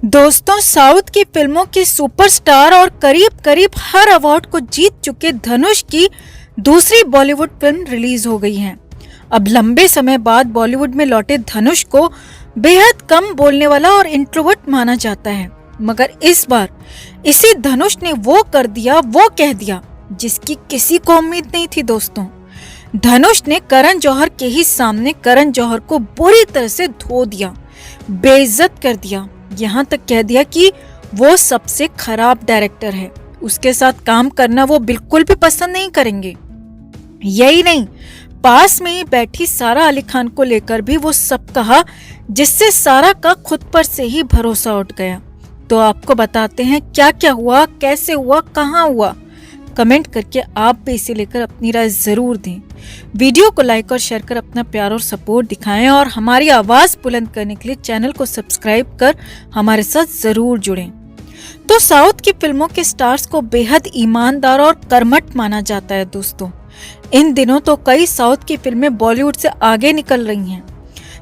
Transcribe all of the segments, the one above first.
दोस्तों, साउथ की फिल्मों के सुपरस्टार और करीब करीब हर अवार्ड को जीत चुके धनुष की दूसरी बॉलीवुड फिल्म रिलीज हो गई है। अब लंबे समय बाद बॉलीवुड में लौटे धनुष को बेहद कम बोलने वाला और इंट्रोवर्ट माना जाता है, मगर इस बार इसी धनुष ने वो कर दिया, वो कह दिया जिसकी किसी को उम्मीद नहीं थी। दोस्तों, धनुष ने करण जौहर के ही सामने करण जौहर को बुरी तरह से धो दिया, बेइज्जत कर दिया, यहाँ तक कह दिया कि वो सबसे खराब डायरेक्टर है, उसके साथ काम करना वो बिल्कुल भी पसंद नहीं करेंगे। यही नहीं, पास में ही बैठी सारा अली खान को लेकर भी वो सब कहा, जिससे सारा का खुद पर से ही भरोसा उठ गया। तो आपको बताते हैं क्या क्या हुआ, कैसे हुआ, कहाँ हुआ। कमेंट करके आप भी इसे लेकर अपनी राय जरूर दें। वीडियो को लाइक और शेयर कर अपना प्यार और सपोर्ट दिखाएं और हमारी आवाज बुलंद करने के लिए चैनल को सब्सक्राइब कर हमारे साथ जरूर जुड़ें। तो साउथ की फिल्मों के स्टार्स को बेहद ईमानदार और कर्मठ माना जाता है। दोस्तों, इन दिनों तो कई साउथ की फिल्में बॉलीवुड से आगे निकल रही हैं,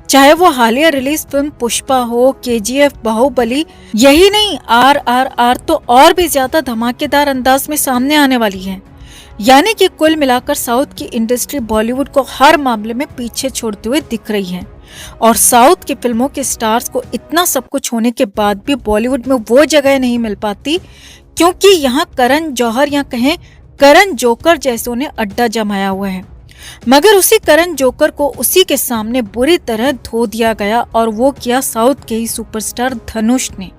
चाहे वो हालिया रिलीज फिल्म पुष्पा हो, KGF, बाहुबली, यही नहीं RRR तो और भी ज्यादा धमाकेदार अंदाज में सामने आने वाली है। यानी कि कुल मिलाकर साउथ की इंडस्ट्री बॉलीवुड को हर मामले में पीछे छोड़ते हुए दिख रही है। और साउथ की फिल्मों के स्टार्स को इतना सब कुछ होने के बाद भी बॉलीवुड में वो जगह नहीं मिल पाती, क्योंकि यहाँ करण जौहर या कहें करण जोकर जैसों ने अड्डा जमाया हुआ है। मगर उसी करण जोकर को उसी के सामने बुरी तरह धो दिया गया, और वो किया साउथ के ही सुपरस्टार धनुष ने।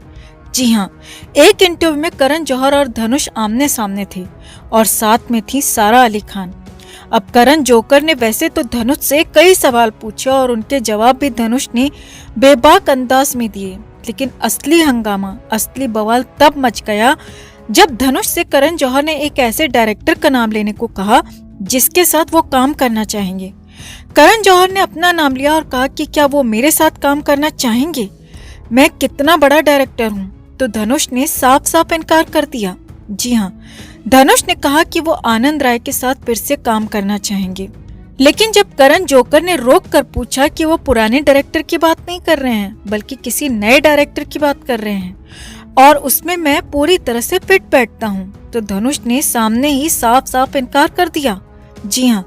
जी हाँ, एक इंटरव्यू में करण जौहर और धनुष आमने सामने थे और साथ में थी सारा अली खान। अब करण जोकर ने वैसे तो धनुष से कई सवाल पूछे और उनके जवाब भी धनुष ने बेबाक अंदाज में दिए, लेकिन असली हंगामा, असली बवाल तब मच गया जब धनुष से करण जौहर ने एक ऐसे डायरेक्टर का नाम लेने को कहा जिसके साथ वो काम करना चाहेंगे। करण जौहर ने अपना नाम लिया और कहा कि क्या वो मेरे साथ काम करना चाहेंगे, मैं कितना बड़ा डायरेक्टर हूँ। तो धनुष ने साफ साफ इनकार कर दिया। जी हाँ, धनुष ने कहा कि वो आनंद राय के साथ फिर से काम करना चाहेंगे। लेकिन जब करण जोकर ने रोक कर पूछा कि वो पुराने डायरेक्टर की बात नहीं कर रहे हैं, बल्कि किसी नए डायरेक्टर की बात कर रहे हैं और उसमें मैं पूरी तरह से फिट बैठता हूँ, तो धनुष ने सामने ही साफ साफ इनकार कर दिया। जी हाँ,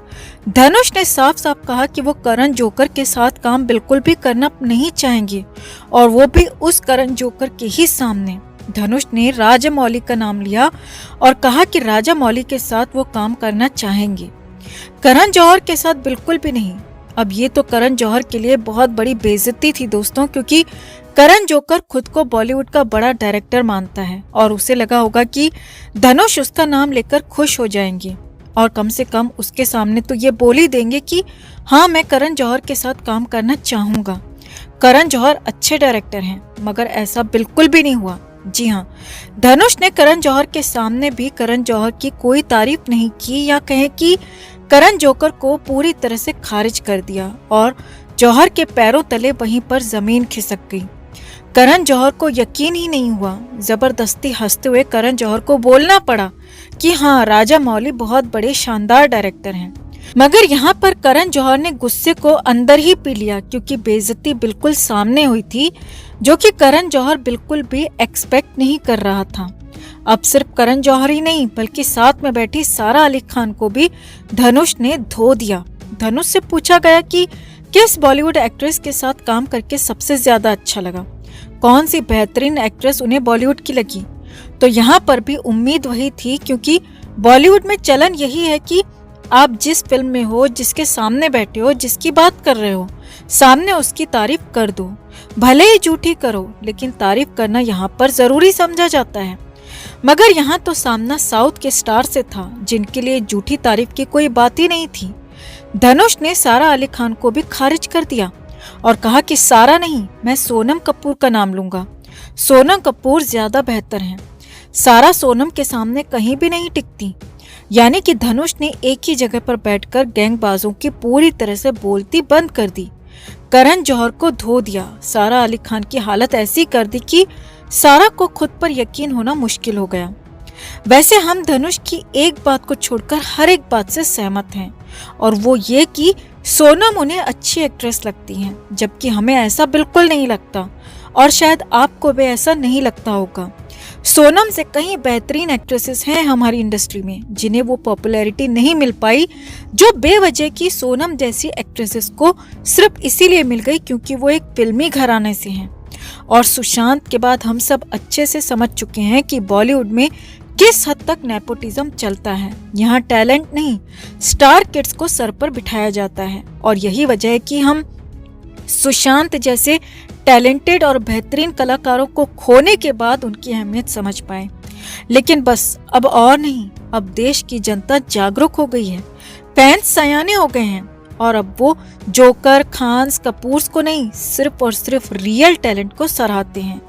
धनुष ने साफ साफ कहा कि वो करण जोकर के साथ काम बिल्कुल भी करना नहीं चाहेंगे, और वो भी उस करण जोकर के ही सामने। धनुष ने राजामौली का नाम लिया और कहा कि राजामौली के साथ वो काम करना चाहेंगे, करण जौहर के साथ बिल्कुल भी नहीं। अब ये तो करण जौहर के लिए बहुत बड़ी बेइज्जती थी दोस्तों, क्योंकि करण जोकर खुद को बॉलीवुड का बड़ा डायरेक्टर मानता है और उसे लगा होगा कि धनुष उसका नाम लेकर खुश हो जाएंगे और कम से कम उसके सामने तो ये बोल ही देंगे कि हाँ, मैं करण जौहर के साथ काम करना चाहूंगा। करण जौहर अच्छे डायरेक्टर हैं, मगर ऐसा बिल्कुल भी नहीं हुआ। जी हाँ, धनुष ने करण जौहर के सामने भी करण जौहर की कोई तारीफ नहीं की, या कहें कि करण जोकर को पूरी तरह से खारिज कर दिया और जौहर के पैरों तले वहीं पर जमीन खिसक गई। करण जौहर को यकीन ही नहीं हुआ, जबरदस्ती हंसते हुए करण जौहर को बोलना पड़ा कि हाँ, राजामौली बहुत बड़े शानदार डायरेक्टर हैं। मगर यहाँ पर करण जौहर ने गुस्से को अंदर ही पी लिया, क्योंकि बेइज्जती बिल्कुल सामने हुई थी, जो कि करण जौहर बिल्कुल भी एक्सपेक्ट नहीं कर रहा था। अब सिर्फ करण जौहर ही नहीं, बल्कि साथ में बैठी सारा अली खान को भी धनुष ने धो दिया। धनुष से पूछा गया कि किस बॉलीवुड एक्ट्रेस के साथ काम करके सबसे ज्यादा अच्छा लगा, कौन सी बेहतरीन एक्ट्रेस उन्हें बॉलीवुड की लगी। तो यहाँ पर भी उम्मीद वही थी, क्योंकि बॉलीवुड में चलन यही है कि आप जिस फिल्म में हो, जिसके सामने बैठे हो, जिसकी बात कर रहे हो, सामने उसकी तारीफ कर दो, भले ही झूठी करो, लेकिन तारीफ करना यहाँ पर जरूरी समझा जाता है। मगर यहाँ तो सामना साउथ के स्टार से था, जिनके लिए झूठी तारीफ की कोई बात ही नहीं थी। धनुष ने सारा अली खान को भी खारिज कर दिया और कहा कि सारा नहीं, मैं सोनम कपूर का नाम लूंगा, सोनम कपूर ज्यादा बेहतर हैं, सारा सोनम के सामने कहीं भी नहीं टिकती। यानी कि धनुष ने एक ही जगह पर बैठकर गैंगबाजों की पूरी तरह से बोलती बंद कर दी, करण जौहर को धो दिया, सारा अली खान की हालत ऐसी कर दी कि सारा को खुद पर यकीन होना मुश्किल हो गया। वैसे हम धनुष की एक बात को छोड़कर हर एक बात से सहमत हैं, और वो ये कि सोनम उन्हें अच्छी एक्ट्रेस लगती हैं, जबकि हमें ऐसा बिल्कुल नहीं लगता। और शायद आपको भी ऐसा नहीं लगता होगा। सोनम से कहीं बेहतरीन एक्ट्रेसेस हैं हमारी इंडस्ट्री में जिन्हें वो पॉपुलैरिटी नहीं मिल पाई जो बेवजह की सोनम जैसी एक्ट्रेसेस को सिर्फ इसीलिए मिल गई क्योंकि वो एक फिल्मी घराने से हैं। और सुशांत के बाद हम सब अच्छे से समझ चुके हैं कि बॉलीवुड में किस हद तक नेपोटिज्म चलता है। यहाँ टैलेंट नहीं, स्टार किड्स को सर पर बिठाया जाता है और यही वजह है कि हम सुशांत जैसे टैलेंटेड और बेहतरीन कलाकारों को खोने के बाद उनकी अहमियत समझ पाए। लेकिन बस अब और नहीं, अब देश की जनता जागरूक हो गई है, फैंस सयाने हो गए हैं और अब वो जोकर, खान्स, कपूर्स को नहीं, सिर्फ और सिर्फ रियल टैलेंट को सराहते हैं,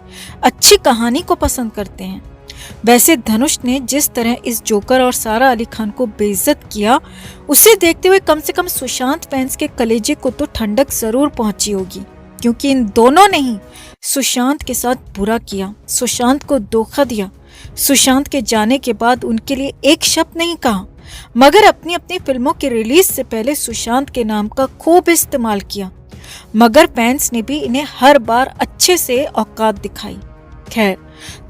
अच्छी कहानी को पसंद करते हैं। वैसे धनुष ने जिस तरह इस जोकर और सारा अली खान को बेइज्जत किया, उसे देखते हुए कम से कम सुशांत फैंस के कलेजे को तो ठंडक जरूर पहुंची होगी, क्योंकि इन दोनों ने ही सुशांत के साथ बुरा किया, सुशांत को धोखा दिया। सुशांत के जाने के बाद उनके लिए एक शब्द नहीं कहा, मगर अपनी अपनी फिल्मों की रिलीज से पहले सुशांत के नाम का खूब इस्तेमाल किया। मगर फैंस ने भी इन्हें हर बार अच्छे से औकात दिखाई। खैर,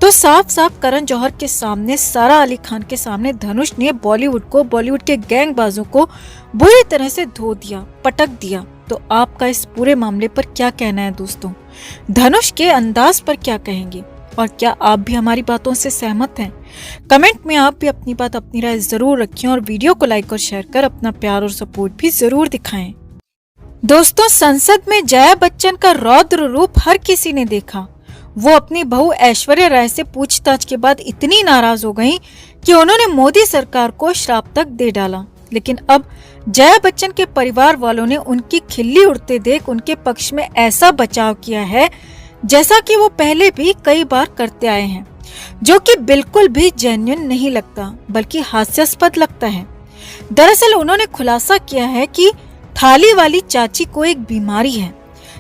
तो साफ साफ करण जौहर के सामने, सारा अली खान के सामने धनुष ने बॉलीवुड के गैंगबाजों को बुरी तरह से धो दिया, पटक दिया। तो आपका इस पूरे मामले पर क्या कहना है दोस्तों? धनुष के अंदाज पर क्या कहेंगे और क्या आप भी हमारी बातों से सहमत हैं? कमेंट में आप भी अपनी बात, अपनी राय जरूर रखें और वीडियो को लाइक और शेयर कर अपना प्यार और सपोर्ट भी जरूर दिखाएं। दोस्तों, संसद में जया बच्चन का रौद्र रूप हर किसी ने देखा। वो अपनी बहू ऐश्वर्या राय से पूछताछ के बाद इतनी नाराज हो गईं कि उन्होंने मोदी सरकार को श्राप तक दे डाला। लेकिन अब जया बच्चन के परिवार वालों ने उनकी खिल्ली उड़ते देख उनके पक्ष में ऐसा बचाव किया है जैसा कि वो पहले भी कई बार करते आए हैं, जो कि बिल्कुल भी जेन्युइन नहीं लगता बल्कि हास्यास्पद लगता है। दरअसल उन्होंने खुलासा किया है कि थाली वाली चाची को एक बीमारी है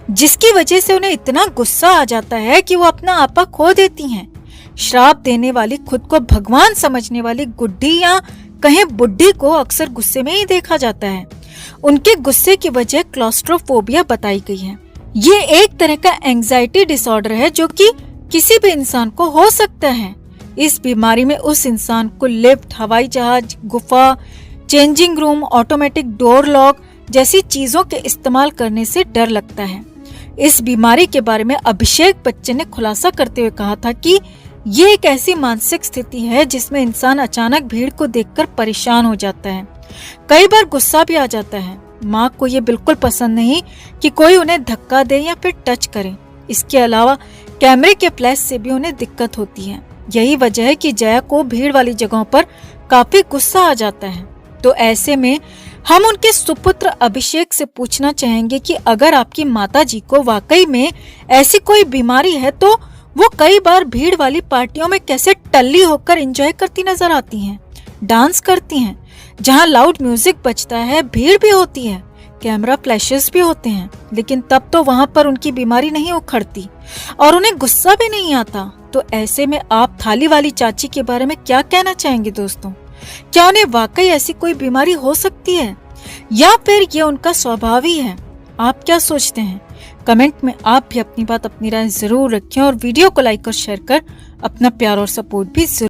जिसकी वजह से उन्हें इतना गुस्सा आ जाता है कि वो अपना आपा खो देती हैं। श्राप देने वाली, खुद को भगवान समझने वाली गुड्डी या कहें बुड्ढी को अक्सर गुस्से में ही देखा जाता है। उनके गुस्से की वजह क्लॉस्ट्रोफोबिया बताई गई है। ये एक तरह का एंजाइटी डिसऑर्डर है जो कि किसी भी इंसान को हो सकता है। इस बीमारी में उस इंसान को लिफ्ट, हवाई जहाज, गुफा, changing room, automatic door lock जैसी चीजों के इस्तेमाल करने से डर लगता है। इस बीमारी के बारे में अभिषेक बच्चन ने खुलासा करते हुए कहा था कि ये एक ऐसी मानसिक स्थिति है जिसमें इंसान अचानक भीड़ को देखकर परेशान हो जाता है, कई बार गुस्सा भी आ जाता है। माँ को ये बिल्कुल पसंद नहीं कि कोई उन्हें धक्का दे या फिर टच करे। इसके अलावा कैमरे के फ्लैश से भी उन्हें दिक्कत होती है। यही वजह है कि जया को भीड़ वाली जगहों पर काफी गुस्सा आ जाता है। तो ऐसे में हम उनके सुपुत्र अभिषेक से पूछना चाहेंगे कि अगर आपकी माताजी को वाकई में ऐसी कोई बीमारी है तो वो कई बार भीड़ वाली पार्टियों में कैसे टल्ली होकर एंजॉय करती नजर आती हैं, डांस करती हैं, जहां लाउड म्यूजिक बजता है, भीड़ भी होती है, कैमरा फ्लैशेस भी होते हैं, लेकिन तब तो वहां पर उनकी बीमारी नहीं उखड़ती और उन्हें गुस्सा भी नहीं आता। तो ऐसे में आप थाली वाली चाची के बारे में क्या कहना चाहेंगे दोस्तों? क्या उन्हें वाकई ऐसी कोई बीमारी हो सकती है या फिर ये उनका स्वभाव ही है? आप क्या सोचते हैं? कमेंट में आप भी अपनी बात, अपनी राय जरूर रखें और वीडियो को लाइक और शेयर कर अपना प्यार और सपोर्ट भी जरूर